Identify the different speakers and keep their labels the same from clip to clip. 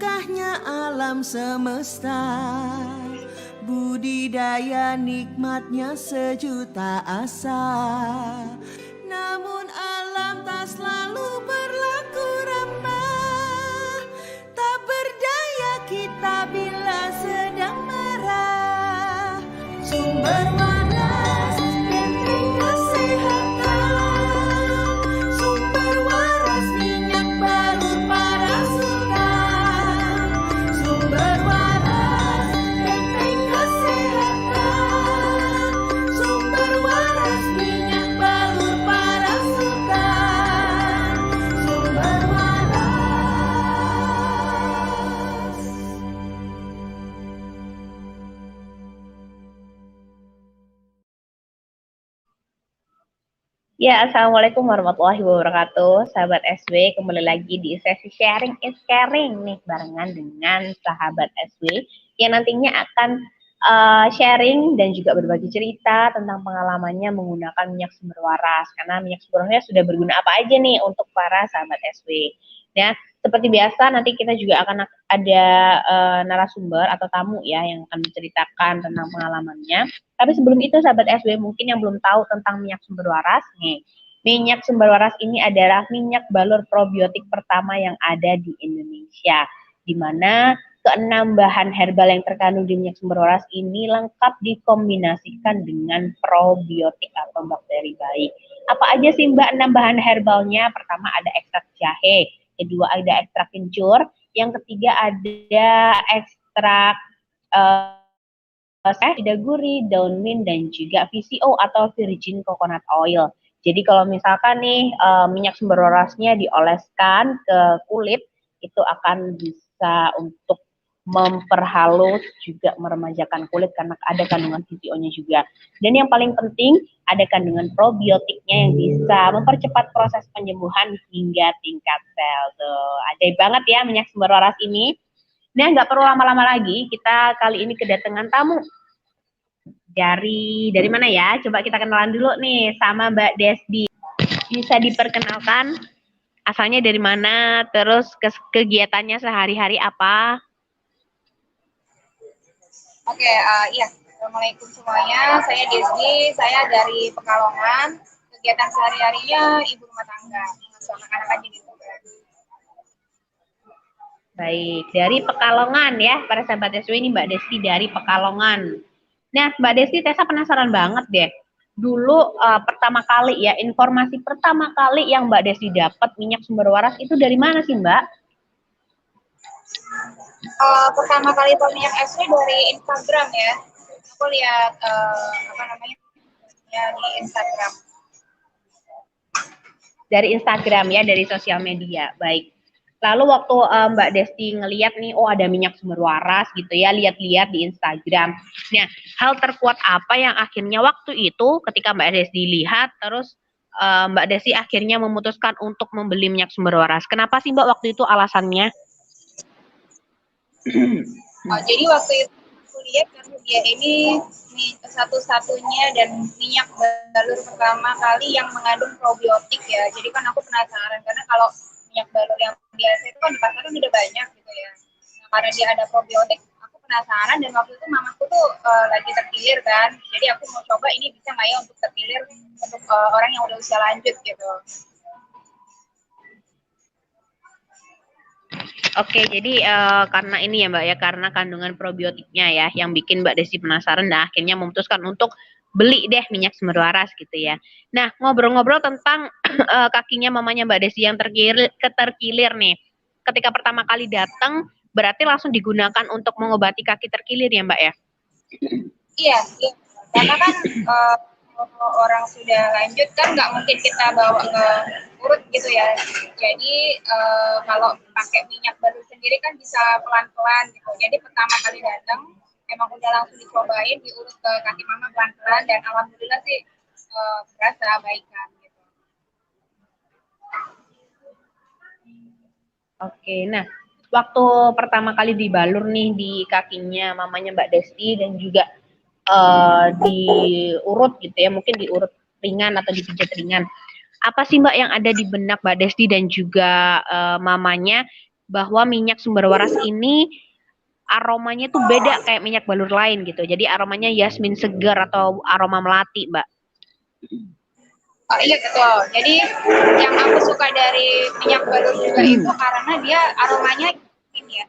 Speaker 1: berkahnya alam semesta, budidaya nikmatnya sejuta asa. Namun alam tak selalu berlaku ramah, tak berdaya kita bila sedang marah. Sumber waras, benteng kesehatan, sumber waras minyak balut para sultan. Sumber waras, benteng kesehatan, sumber waras minyak balut para sultan. Sumber waras.
Speaker 2: Ya, Assalamualaikum warahmatullahi wabarakatuh. Sahabat SW, kembali lagi di sesi sharing is caring nih, barengan dengan sahabat SW yang nantinya akan sharing dan juga berbagi cerita tentang pengalamannya menggunakan minyak sumber waras. Karena minyak sumber waras sudah berguna apa aja nih untuk para sahabat SW. Ya, seperti biasa nanti kita juga akan ada narasumber atau tamu ya yang akan menceritakan tentang pengalamannya. Tapi sebelum itu sahabat SW mungkin yang belum tahu tentang minyak sumber waras nih. Minyak sumber waras ini adalah minyak balur probiotik pertama yang ada di Indonesia, di mana keenam bahan herbal yang terkandung di minyak sumber waras ini lengkap dikombinasikan dengan probiotik atau bakteri baik. Apa aja sih Mbak 6 bahan herbalnya? Pertama ada ekstrak jahe, kedua ada ekstrak kencur, yang ketiga ada ekstrak ada gurih, daun mint, dan juga VCO atau virgin coconut oil. Jadi kalau misalkan nih minyak sumber warasnya dioleskan ke kulit, itu akan bisa untuk memperhalus juga meremajakan kulit karena ada kandungan VCO-nya juga. Dan yang paling penting ada kandungan probiotiknya yang bisa mempercepat proses penyembuhan hingga tingkat sel. Tuh, ajaib banget ya minyak sumber waras ini. Nah, nggak perlu lama-lama lagi, kita kali ini kedatangan tamu. Dari mana ya? Coba kita kenalan dulu nih sama Mbak Desdi. Bisa diperkenalkan asalnya dari mana, terus kegiatannya sehari-hari apa?
Speaker 3: Oke, iya. Assalamualaikum semuanya. Saya Desdi, saya dari Pekalongan. Kegiatan sehari-harinya ibu rumah tangga, mengasuh anak-anak aja gitu.
Speaker 2: Baik, dari Pekalongan ya, para sahabat SW ini Mbak Desti dari Pekalongan. Nah, Mbak Desti, Tessa penasaran banget deh. Dulu pertama kali ya, informasi pertama kali yang Mbak Desti dapat minyak sumber waras itu dari mana sih Mbak?
Speaker 3: Pertama kali tahu minyak SW dari Instagram ya. Aku lihat ya di Instagram.
Speaker 2: Dari Instagram ya, dari sosial media. Baik. Lalu waktu Mbak Desti ngeliat nih, oh ada minyak sumber waras gitu ya, lihat-lihat di Instagram. Nah, hal terkuat apa yang akhirnya waktu itu ketika Mbak Desti lihat, terus Mbak Desti akhirnya memutuskan untuk membeli minyak sumber waras. Kenapa sih Mbak waktu itu alasannya?
Speaker 3: Jadi waktu itu aku lihat karena dia ini satu-satunya dan minyak balur pertama kali yang mengandung probiotik ya. Jadi kan aku penasaran karena kalau minyak balur yang biasa itu kan di pasaran udah banyak gitu ya. Nah, karena dia ada probiotik, aku penasaran dan waktu itu mamaku tuh lagi terkilir kan. Jadi aku mau coba ini bisa nggak ya untuk terkilir untuk orang yang udah usia lanjut gitu.
Speaker 2: Oke, jadi karena ini ya Mbak ya, karena kandungan probiotiknya ya, yang bikin Mbak Desi penasaran, nah akhirnya memutuskan untuk beli deh minyak sumber waras gitu ya. Nah, ngobrol-ngobrol tentang kakinya mamanya Mbak Desi yang terkilir nih. Ketika pertama kali datang, berarti langsung digunakan untuk mengobati kaki terkilir ya Mbak ya?
Speaker 3: Iya. Karena kan orang sudah lanjut kan nggak mungkin kita bawa ke urut gitu ya. Jadi kalau pakai minyak baru sendiri kan bisa pelan-pelan gitu. Jadi pertama kali datang emang udah langsung dicobain diurut ke kaki mama pelan-pelan dan alhamdulillah sih berasa baikan gitu.
Speaker 2: Oke, nah waktu pertama kali dibalur nih di kakinya mamanya Mbak Desti dan juga diurut gitu ya, mungkin diurut ringan atau dipijat ringan. Apa sih Mbak yang ada di benak Mbak Desti dan juga mamanya bahwa minyak sumber waras ini aromanya tuh beda kayak minyak balur lain gitu. Jadi aromanya yasmin segar atau aroma melati, Mbak.
Speaker 3: Oh, iya betul. Jadi yang aku suka dari minyak balur juga itu karena dia aromanya ini ya.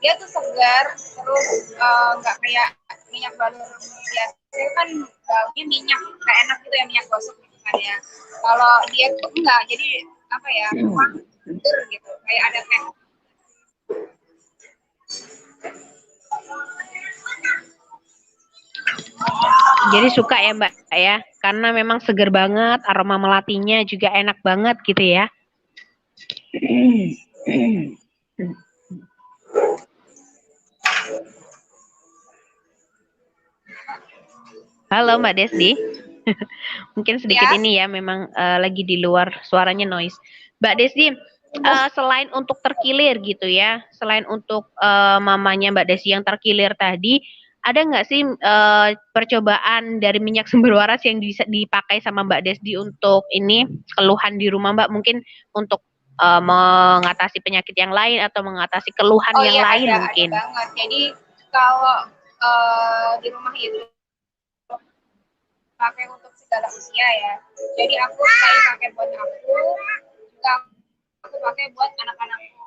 Speaker 3: Dia tuh segar, terus nggak kayak minyak balur biasa kan baunya minyak, nggak enak gitu ya minyak gosok gitu kan ya. Kalau dia tuh enggak, jadi apa ya, seger gitu, kayak ada teh.
Speaker 2: Jadi suka ya Mbak ya, karena memang seger banget, aroma melatinya juga enak banget gitu ya. Halo Mbak Desdi. Mungkin sedikit
Speaker 3: Ya,
Speaker 2: ini ya, memang lagi di luar suaranya noise. Mbak Desdi, selain untuk terkilir gitu ya, selain untuk mamanya Mbak Desdi yang terkilir tadi, ada nggak sih percobaan dari minyak sumber waras yang bisa dipakai sama Mbak Desdi untuk ini keluhan di rumah Mbak? Mungkin untuk mengatasi penyakit yang lain atau mengatasi keluhan
Speaker 3: oh
Speaker 2: yang
Speaker 3: iya
Speaker 2: lain
Speaker 3: ada
Speaker 2: mungkin.
Speaker 3: banget. Jadi kalau di rumah itu pakai untuk segala usia ya. Jadi aku selain pakai buat aku, juga aku pakai buat anak-anakku.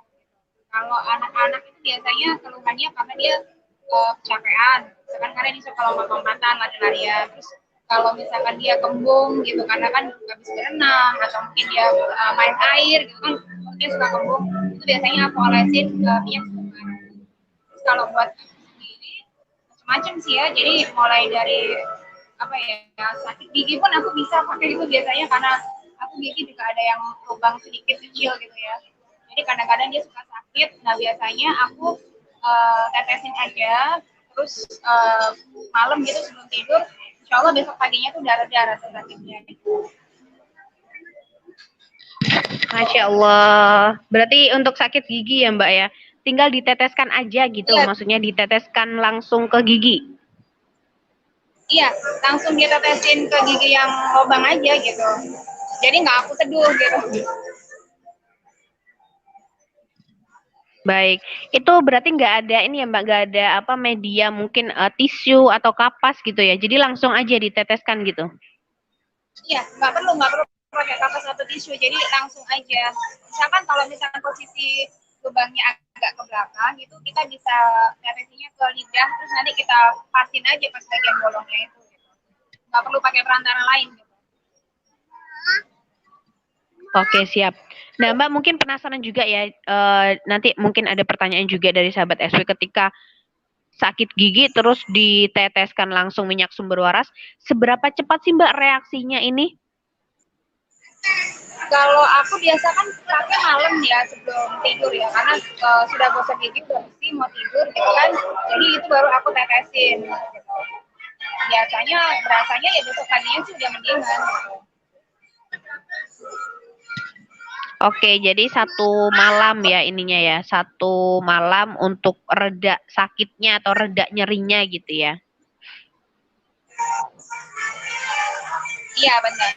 Speaker 3: Kalau anak-anak itu biasanya keluhannya karena dia kecapean, misalkan karena dia suka lompat-lompatan, lari-larian. Terus kalau misalkan dia kembung gitu, karena kan habis berenang atau mungkin dia main air gitu kan, dia suka kembung. Itu biasanya aku olesin minyak sumber. Terus kalau buat aku sendiri macam-macam sih ya. Jadi mulai dari apa ya, sakit gigi pun aku bisa pakai itu biasanya karena aku gigi juga ada yang lubang sedikit kecil gitu ya. Jadi kadang-kadang dia suka sakit. Nah biasanya aku tetesin aja, terus malam gitu sebelum tidur, insya Allah besok paginya tuh udah reda rasa sakitnya.
Speaker 2: Masya Allah. Berarti untuk sakit gigi ya Mbak ya, tinggal diteteskan aja gitu,
Speaker 3: Iya,
Speaker 2: maksudnya diteteskan langsung ke gigi.
Speaker 3: iya, langsung ditetesin ke gigi yang lubang aja gitu. Jadi nggak aku teduh gitu.
Speaker 2: Baik, itu berarti nggak ada ini ya Mbak, nggak ada apa media mungkin tisu atau kapas gitu ya, jadi langsung aja diteteskan gitu.
Speaker 3: Iya, nggak perlu pakai kapas atau tisu. Jadi langsung aja. Misalkan kalau misalkan posisi lubangnya agak ke belakang, gitu kita bisa tetesinnya ke lidah, terus nanti kita pasin aja pas bagian bolongnya itu. Gitu. Nggak perlu pakai perantara lain. Gitu.
Speaker 2: Oke, siap. Nah Mbak mungkin penasaran juga ya, nanti mungkin ada pertanyaan juga dari sahabat SW ketika sakit gigi terus diteteskan langsung minyak sumber waras, seberapa cepat sih Mbak reaksinya ini?
Speaker 3: Kalau aku biasa kan pakai malam ya sebelum tidur ya, karena sudah gosok gigi, udah bersih, mau tidur gitu kan. Jadi itu baru aku tetesin. Gitu. Biasanya berasanya ya besok paginya sih udah mendingan. Gitu.
Speaker 2: Oke, jadi satu malam ya ininya ya, satu malam untuk reda sakitnya atau reda nyerinya gitu ya.
Speaker 3: Iya benar.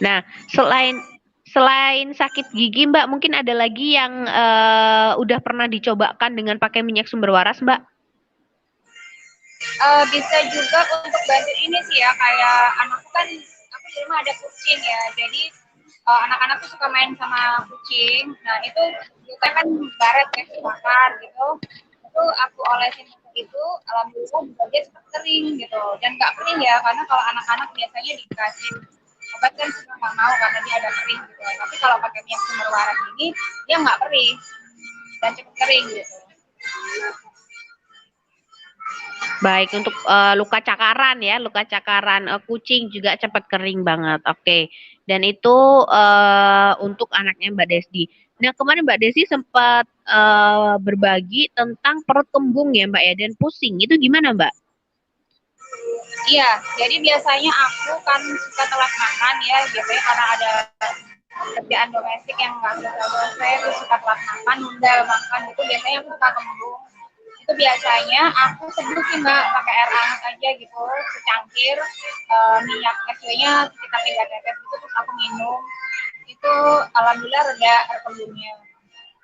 Speaker 2: Nah, selain selain sakit gigi, Mbak, mungkin ada lagi yang udah pernah dicobakan dengan pakai minyak sumber waras, Mbak?
Speaker 3: Bisa juga untuk bantu ini sih ya, kayak anakku kan, aku di rumah ada kucing ya, jadi anak-anak tuh suka main sama kucing. Nah itu kita kan baret ya bakar gitu, itu aku olesin itu, alhamdulillah juga dia cepat kering gitu, dan nggak kering ya, karena kalau anak-anak biasanya dikasih obat kan suka nggak mau karena dia ada kering gitu. Tapi kalau pakai minyak sumber waras ini dia nggak kering dan cepat kering gitu.
Speaker 2: Baik, untuk luka cakaran ya, luka cakaran kucing juga cepat kering banget. Oke. Dan itu untuk anaknya Mbak Desdi. Nah, kemarin Mbak Desi sempat berbagi tentang perut kembung ya, Mbak ya, dan pusing. Itu gimana, Mbak?
Speaker 3: Iya, jadi biasanya aku kan suka telat makan ya, biasanya karena ada kerjaan domestik yang nggak bisa selesai, terus suka telat makan, nunda makan, itu biasanya aku suka kembung. Itu biasanya aku seduh sih mbak, pakai air hangat aja gitu, secangkir, minyak SW-nya sekitar 3 tetes gitu, terus aku minum. Itu alhamdulillah reda air kembungnya.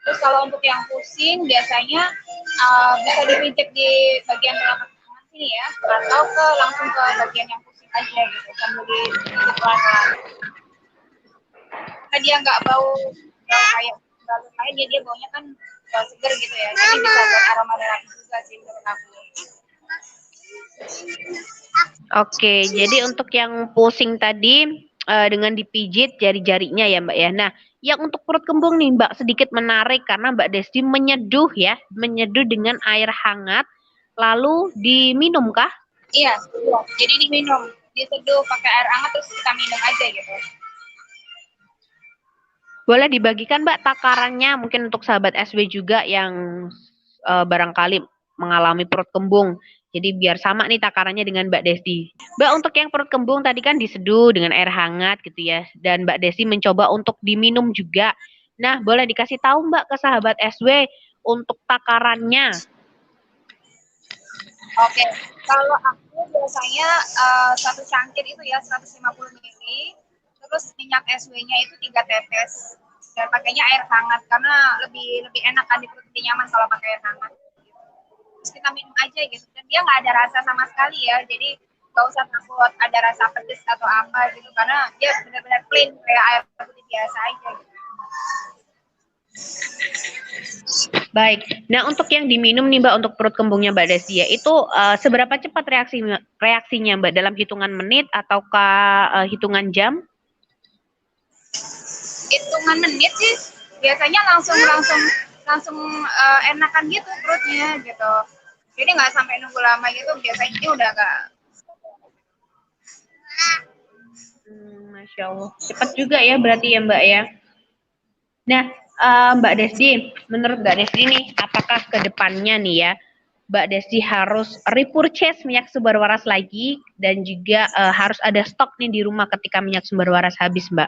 Speaker 3: Terus kalau untuk yang pusing biasanya bisa dipijit di bagian belakang tangan sini ya, atau langsung ke bagian yang pusing aja gitu, sambil dipijit pelan-pelan. Karena dia nggak bau kayak balur lain, dia baunya kan seger gitu ya. Jadi bisa buat aroma terapi juga sih menurut aku.
Speaker 2: Oke, jadi untuk yang pusing tadi dengan dipijit jari-jarinya ya Mbak ya. Nah, yang untuk perut kembung nih Mbak sedikit menarik karena Mbak Desti menyeduh ya, menyeduh dengan air hangat lalu diminum kah?
Speaker 3: Iya, jadi diminum, diseduh pakai air hangat terus kita minum aja gitu.
Speaker 2: Boleh dibagikan Mbak takarannya mungkin untuk sahabat SW juga yang barangkali mengalami perut kembung. Jadi biar sama nih takarannya dengan Mbak Desti. Mbak untuk yang perut kembung tadi kan diseduh dengan air hangat gitu ya. Dan Mbak Desti mencoba untuk diminum juga. Nah boleh dikasih tahu Mbak ke sahabat SW untuk takarannya.
Speaker 3: Oke, kalau aku biasanya satu cangkir itu ya 150 ml, terus minyak SW-nya itu 3 tetes dan pakainya air hangat karena lebih enak kan di perut, lebih nyaman kalau pakai air hangat. Terus kita minum aja gitu dan dia nggak ada rasa sama sekali ya, jadi nggak usah takut ada rasa pedes atau apa gitu karena dia benar-benar plain kayak air putih biasa aja gitu.
Speaker 2: Baik. Nah, untuk yang diminum nih Mbak untuk perut kembungnya Mbak Desti ya, itu seberapa cepat reaksinya Mbak dalam hitungan menit ataukah hitungan jam?
Speaker 3: Hitungan menit sih biasanya langsung enakan gitu perutnya gitu. Jadi nggak sampai nunggu lama gitu, biasanya udah agak.
Speaker 2: Masya Allah. Cepat juga ya berarti ya Mbak ya. Nah, Mbak Desti, menurut Mbak Desti nih, apakah ke depannya nih ya, Mbak Desti harus repurchase minyak sumber waras lagi dan juga harus ada stok nih di rumah ketika minyak sumber waras habis, Mbak?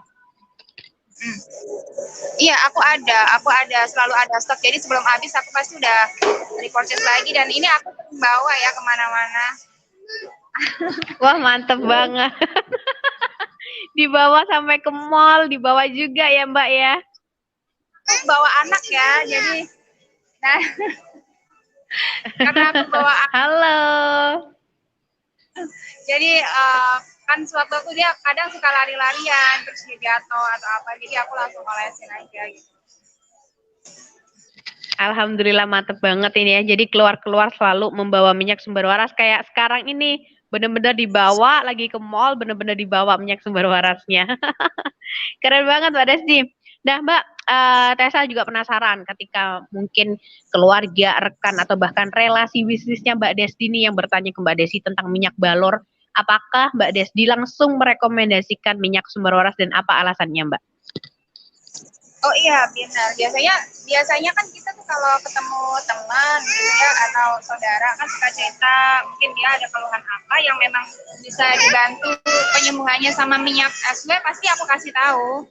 Speaker 3: Iya, aku ada, selalu ada stok. Jadi sebelum habis aku pasti udah repurchase lagi dan ini aku bawa ya kemana-mana.
Speaker 2: Wah, mantep banget. Dibawa sampai ke mall, dibawa juga ya Mbak ya?
Speaker 3: Bawa anak ya, jadi nah karena aku bawa anak.
Speaker 2: Halo.
Speaker 3: Jadi kan suatu waktu dia kadang suka lari-larian terus dia jatuh atau apa, jadi aku langsung olesin aja gitu.
Speaker 2: Alhamdulillah mantep banget ini ya. Jadi keluar-keluar selalu membawa minyak sumber waras kayak sekarang ini bener-bener dibawa lagi ke mall, bener-bener dibawa minyak sumber warasnya. Keren banget Mbak Desti. Nah Mbak, Tessa juga penasaran ketika mungkin keluarga, rekan atau bahkan relasi bisnisnya Mbak Desti nih yang bertanya ke Mbak Desti tentang minyak balor, apakah Mbak Desti langsung merekomendasikan minyak sumber waras dan apa alasannya Mbak?
Speaker 3: Oh iya benar. Biasanya kan kita tuh kalau ketemu teman gitu ya atau saudara kan suka cerita mungkin dia ada keluhan apa yang memang bisa dibantu penyembuhannya sama minyak SW, pasti aku kasih tahu.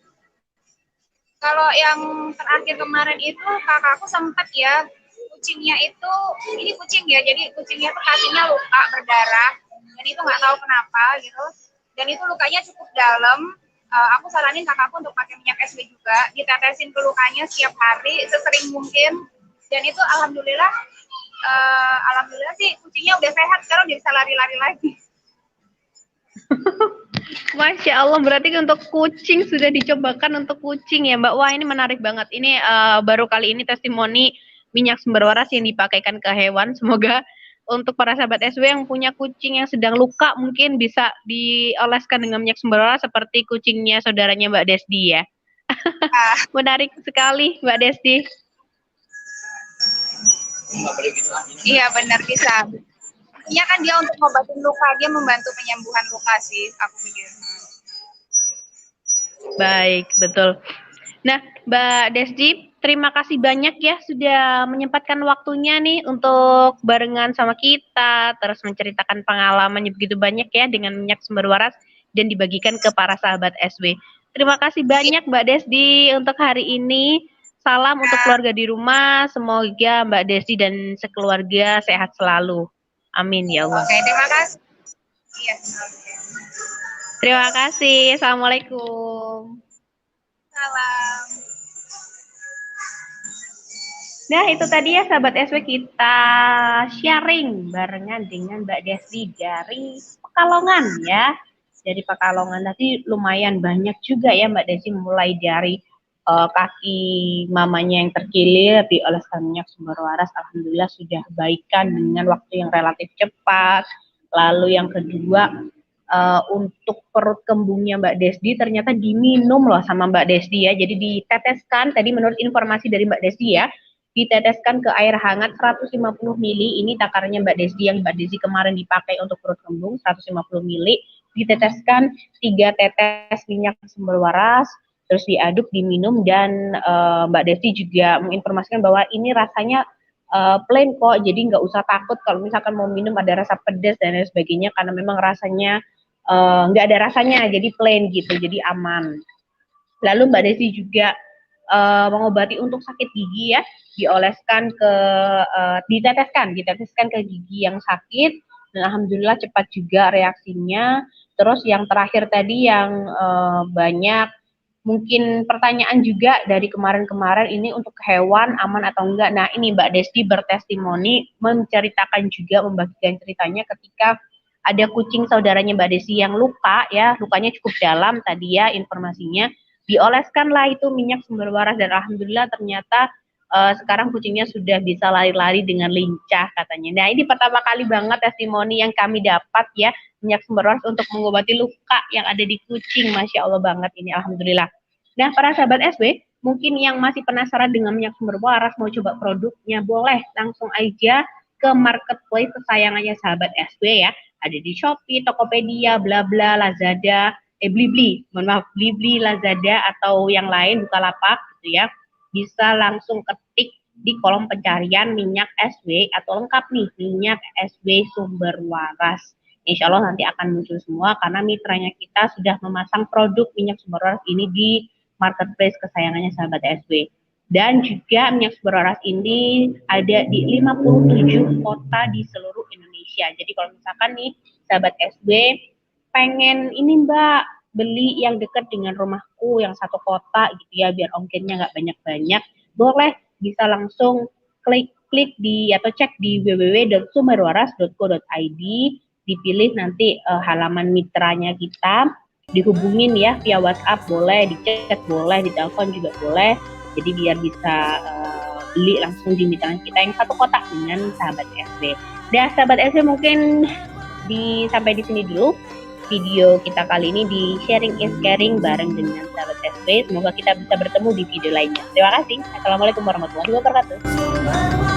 Speaker 3: Kalau yang terakhir kemarin itu kakakku sempat ya, kucingnya itu, ini kucing ya, jadi kucingnya tuh kakinya luka berdarah dan itu nggak tahu kenapa gitu, dan itu lukanya cukup dalam. Aku saranin kakakku untuk pakai minyak SW juga, ditetesin ke lukanya setiap hari sesering mungkin, dan itu alhamdulillah sih kucingnya udah sehat, sekarang udah bisa lari-lari lagi.
Speaker 2: Masya Allah, berarti untuk kucing sudah dicobakan untuk kucing ya Mbak. Wah ini menarik banget. Ini baru kali ini testimoni minyak sumber waras yang dipakaikan ke hewan. Semoga untuk para sahabat SW yang punya kucing yang sedang luka mungkin bisa dioleskan dengan minyak sumber waras seperti kucingnya saudaranya Mbak Desti ya. Menarik sekali Mbak Desti.
Speaker 3: Iya benar, bisa. Iya kan dia untuk ngobatin luka, dia membantu penyembuhan luka sih, aku pikir.
Speaker 2: Baik, betul. Nah, Mbak Desti, terima kasih banyak ya sudah menyempatkan waktunya nih untuk barengan sama kita, terus menceritakan pengalamannya begitu banyak ya dengan minyak sumber waras dan dibagikan ke para sahabat SW. Terima kasih banyak Mbak Desti untuk hari ini. Salam untuk keluarga di rumah. Semoga Mbak Desti dan sekeluarga sehat selalu. Amin ya Allah.
Speaker 3: Oke, terima kasih. Iya.
Speaker 2: Terima kasih. Assalamualaikum.
Speaker 3: Salam.
Speaker 2: Nah, itu tadi ya sahabat SW, kita sharing barengan dengan Mbak Desri dari Pekalongan ya. Dari Pekalongan tadi lumayan banyak juga ya Mbak Desri, mulai dari kaki mamanya yang terkilir dioleskan minyak sumber waras, alhamdulillah sudah baikan dengan waktu yang relatif cepat. Lalu yang kedua, untuk perut kembungnya Mbak Desdi ternyata diminum loh sama Mbak Desdi ya. Jadi diteteskan tadi menurut informasi dari Mbak Desdi ya, diteteskan ke air hangat 150 mili. Ini takarannya Mbak Desdi yang Mbak Desdi kemarin dipakai untuk perut kembung 150 mili. Diteteskan 3 tetes minyak sumber waras, terus diaduk, diminum, dan Mbak Desdi juga menginformasikan bahwa ini rasanya plain kok, jadi nggak usah takut kalau misalkan mau minum ada rasa pedas dan lain sebagainya, karena memang rasanya nggak ada rasanya, jadi plain gitu, jadi aman. Lalu Mbak Desi juga mengobati untuk sakit gigi ya, dioleskan ke diteteskan ke gigi yang sakit, dan alhamdulillah cepat juga reaksinya. Terus yang terakhir tadi yang banyak mungkin pertanyaan juga dari kemarin-kemarin, ini untuk hewan aman atau enggak. Nah, ini Mbak Desti bertestimoni, menceritakan juga, membagikan ceritanya ketika ada kucing saudaranya Mbak Desi yang luka ya, lukanya cukup dalam tadi ya informasinya. Dioleskanlah itu minyak sumber waras, dan alhamdulillah ternyata sekarang kucingnya sudah bisa lari-lari dengan lincah katanya. Nah, ini pertama kali banget testimoni yang kami dapat ya, minyak sumber waras untuk mengobati luka yang ada di kucing. Masya Allah banget ini, alhamdulillah. Nah, para sahabat SW, mungkin yang masih penasaran dengan minyak sumber waras, mau coba produknya, boleh langsung aja ke marketplace kesayangannya sahabat SW ya. Ada di Shopee, Tokopedia, bla bla, Lazada, Blibli, mohon maaf, Blibli, Lazada, atau yang lain, Bukalapak gitu ya. Bisa langsung ketik di kolom pencarian minyak SW, atau lengkap nih, minyak SW sumber waras. Insya Allah nanti akan muncul semua, karena mitranya kita sudah memasang produk minyak sumber waras ini di marketplace kesayangannya sahabat SW. Dan juga minyak sumber waras ini ada di 57 kota di seluruh Indonesia. Jadi kalau misalkan nih sahabat SW pengen ini Mbak, beli yang dekat dengan rumahku yang satu kota gitu ya, biar ongkirnya nggak banyak-banyak, boleh bisa langsung klik di atau cek di www.sumberwaras.co.id, dipilih nanti halaman mitranya kita, dihubungin ya via WhatsApp boleh, di chat boleh, di telepon juga boleh. Jadi biar bisa beli langsung di mitranya kita yang satu kota dengan sahabat SW. Nah, sahabat SW mungkin sampai di sini dulu video kita kali ini di Sharing is Caring bareng dengan sahabat SW. Semoga kita bisa bertemu di video lainnya. Terima kasih. Assalamualaikum warahmatullahi wabarakatuh.